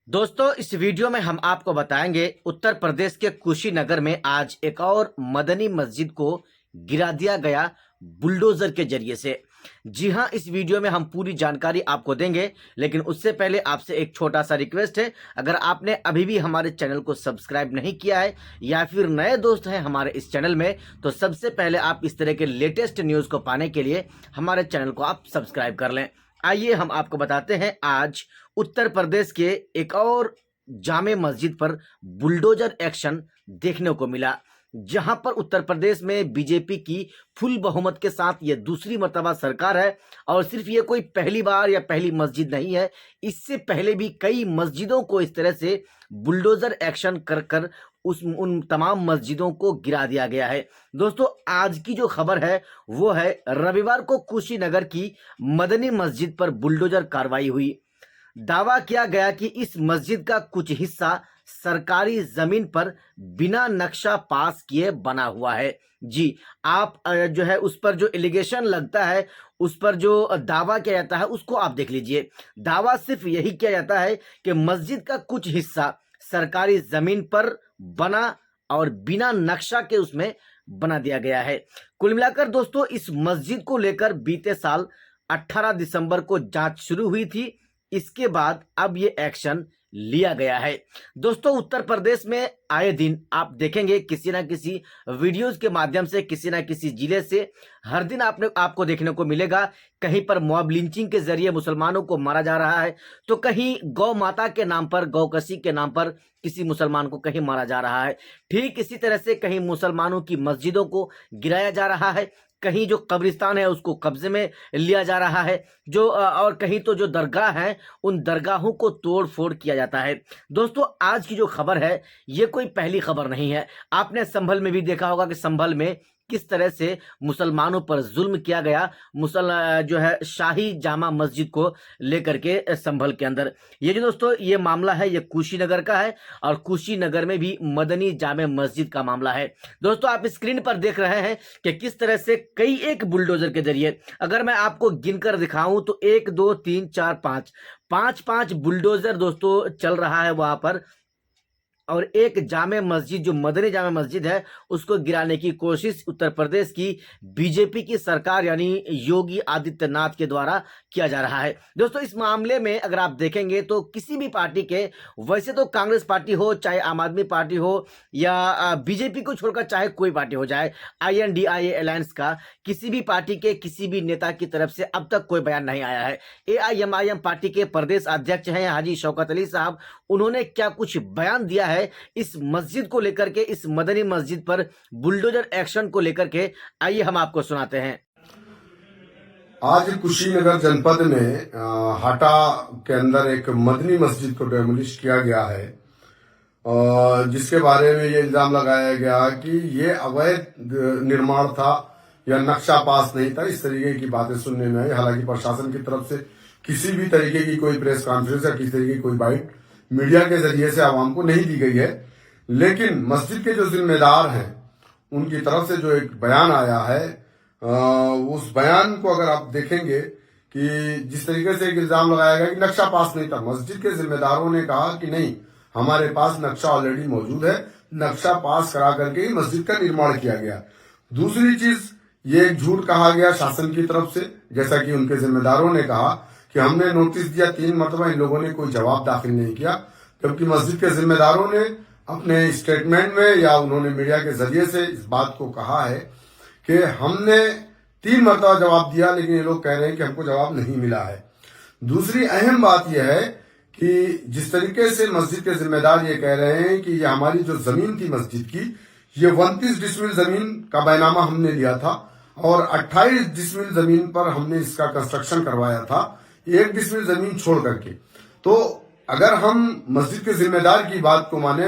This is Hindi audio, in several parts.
दोस्तों, इस वीडियो में हम आपको बताएंगे उत्तर प्रदेश के कुशीनगर में आज एक और मदनी मस्जिद को गिरा दिया गया बुलडोजर के जरिए से। जी हां, इस वीडियो में हम पूरी जानकारी आपको देंगे, लेकिन उससे पहले आपसे एक छोटा सा रिक्वेस्ट है। अगर आपने अभी भी हमारे चैनल को सब्सक्राइब नहीं किया है या फिर नए दोस्त हैं हमारे इस चैनल में, तो सबसे पहले आप इस तरह के लेटेस्ट न्यूज़ को पाने के लिए हमारे चैनल को आप सब्सक्राइब कर लें। आइए हम आपको बताते हैं, आज उत्तर प्रदेश के एक और जामे मस्जिद पर बुलडोजर एक्शन देखने को मिला, जहां पर उत्तर प्रदेश में बीजेपी की फुल बहुमत के साथ ये दूसरी मर्तबा सरकार है। और सिर्फ ये कोई पहली बार या पहली मस्जिद नहीं है, इससे पहले भी कई मस्जिदों को इस तरह से बुलडोजर एक्शन कर कर उन तमाम मस्जिदों को गिरा दिया गया है। दोस्तों, आज की जो खबर है वो है, रविवार को कुशीनगर की मदनी मस्जिद पर बुलडोजर कार्रवाई हुई। दावा किया गया कि इस मस्जिद का कुछ हिस्सा सरकारी जमीन पर बिना नक्शा पास किए बना हुआ है। जी, आप जो है उस पर जो एलिगेशन लगता है, उस पर जो दावा किया जाता है, उसको आप देख लीजिए। दावा सिर्फ यही किया जाता है कि मस्जिद का कुछ हिस्सा सरकारी जमीन पर बना और बिना नक्शा के उसमें बना दिया गया है। कुल मिलाकर दोस्तों, इस मस्जिद को लेकर बीते साल 18 दिसंबर को जांच शुरू हुई थी। इसके बाद अब ये एक्शन लिया गया है। दोस्तों, उत्तर प्रदेश में आए दिन आप देखेंगे किसी ना किसी वीडियोस के माध्यम से, किसी ना किसी जिले से हर दिन आपको देखने को मिलेगा, कहीं पर मॉब लिंचिंग के जरिए मुसलमानों को मारा जा रहा है, तो कहीं गौ माता के नाम पर, गौकसी के नाम पर किसी मुसलमान को कहीं मारा जा रहा है। ठीक इसी तरह से कहीं मुसलमानों की मस्जिदों को गिराया जा रहा है, कहीं जो कब्रिस्तान है उसको कब्जे में लिया जा रहा है, जो और कहीं तो जो दरगाह है उन दरगाहों को तोड़ फोड़ किया जाता है। दोस्तों, आज की जो खबर है ये कोई पहली खबर नहीं है। आपने संभल में भी देखा होगा कि संभल में किस तरह से मुसलमानों पर जुल्म किया गया, जो है शाही जामा मस्जिद को लेकर के संभल के अंदर। ये जो दोस्तों ये मामला है, ये कुशीनगर का है और कुशीनगर में भी मदनी जामे मस्जिद का मामला है। दोस्तों, आप स्क्रीन पर देख रहे हैं कि किस तरह से कई एक बुलडोजर के जरिए, अगर मैं आपको गिनकर दिखाऊं तो 1 2 3 4 5 बुलडोजर दोस्तों चल रहा है वहां पर, और एक जामे मस्जिद, जो मदनी जामे मस्जिद है, उसको गिराने की कोशिश उत्तर प्रदेश की बीजेपी की सरकार यानी योगी आदित्यनाथ के द्वारा किया जा रहा है। दोस्तों, इस मामले में अगर आप देखेंगे तो किसी भी पार्टी के, वैसे तो कांग्रेस पार्टी हो, चाहे आम आदमी पार्टी हो या बीजेपी को छोड़कर चाहे कोई पार्टी हो जाए, INDIA अलायंस का किसी भी पार्टी के किसी भी नेता की तरफ से अब तक कोई बयान नहीं आया है। AIMIM पार्टी के प्रदेश अध्यक्ष हैं हाजी शौकत अली साहब, उन्होंने क्या कुछ बयान दिया है इस मस्जिद को लेकर के, इस मदनी मस्जिद पर बुलडोजर एक्शन को लेकर के, आइए हम आपको सुनाते हैं। आज कुशीनगर जनपद में हाटा के अंदर एक मदनी मस्जिद को डेमोलिश किया गया है, जिसके बारे में ये इल्जाम लगाया गया कि ये अवैध निर्माण था या नक्शा पास नहीं था। इस तरीके की बातें सुनने में आई। हालांकि प्रशासन की तरफ से किसी भी तरीके की कोई प्रेस कॉन्फ्रेंस या किसी तरीके की कोई बाइट मीडिया के जरिए से आवाम को नहीं दी गई है, लेकिन मस्जिद के जो जिम्मेदार हैं उनकी तरफ से जो एक बयान आया है, उस बयान को अगर आप देखेंगे कि जिस तरीके से एक इल्जाम लगाया गया कि नक्शा पास नहीं था, मस्जिद के जिम्मेदारों ने कहा कि नहीं, हमारे पास नक्शा ऑलरेडी मौजूद है, नक्शा पास करा करके ही मस्जिद का निर्माण किया गया। दूसरी चीज, ये एक झूठ कहा गया शासन की तरफ से, जैसा कि उनके जिम्मेदारों ने कहा कि हमने नोटिस दिया 3 मरतबा, इन लोगों ने कोई जवाब दाखिल नहीं किया, जबकि मस्जिद के जिम्मेदारों ने अपने स्टेटमेंट में या उन्होंने मीडिया के जरिए से इस बात को कहा है कि हमने 3 मरतबा जवाब दिया, लेकिन ये लोग कह रहे हैं कि हमको जवाब नहीं मिला है। दूसरी अहम बात यह है कि जिस तरीके से मस्जिद के जिम्मेदार ये कह रहे हैं कि ये हमारी जो जमीन थी मस्जिद की, ये 29 डिसमिल जमीन का बैनामा हमने लिया था और 28 डिसमिल जमीन पर हमने इसका कंस्ट्रक्शन करवाया था, 1 डिसमिल जमीन छोड़ करके। तो अगर हम मस्जिद के जिम्मेदार की बात को माने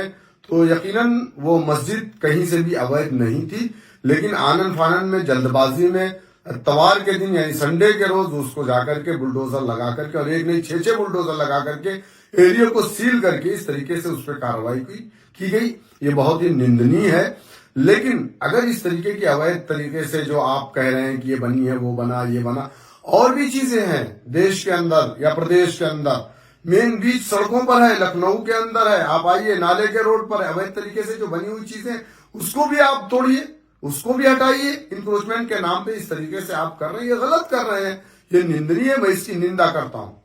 तो यकीनन वो मस्जिद कहीं से भी अवैध नहीं थी, लेकिन आनन फानन में, जल्दबाजी में, इतवार के दिन यानी संडे के रोज उसको जाकर के बुलडोजर लगा करके, और एक नहीं 6 बुलडोजर लगा करके एरिया को सील करके इस तरीके से उस पर कार्रवाई की गई। ये बहुत ही निंदनीय है। लेकिन अगर इस तरीके की अवैध तरीके से जो आप कह रहे हैं कि ये बनी है, वो बना, ये बना, और भी चीजें हैं देश के अंदर या प्रदेश के अंदर, मेन बीच सड़कों पर है, लखनऊ के अंदर है, आप आइए नाले के रोड पर है, अवैध तरीके से जो बनी हुई चीजें उसको भी आप तोड़िए, उसको भी हटाइए। इंक्रोचमेंट के नाम पे इस तरीके से आप कर रहे हैं, ये गलत कर रहे हैं, ये निंदनीय है, मैं इसकी निंदा करता हूं।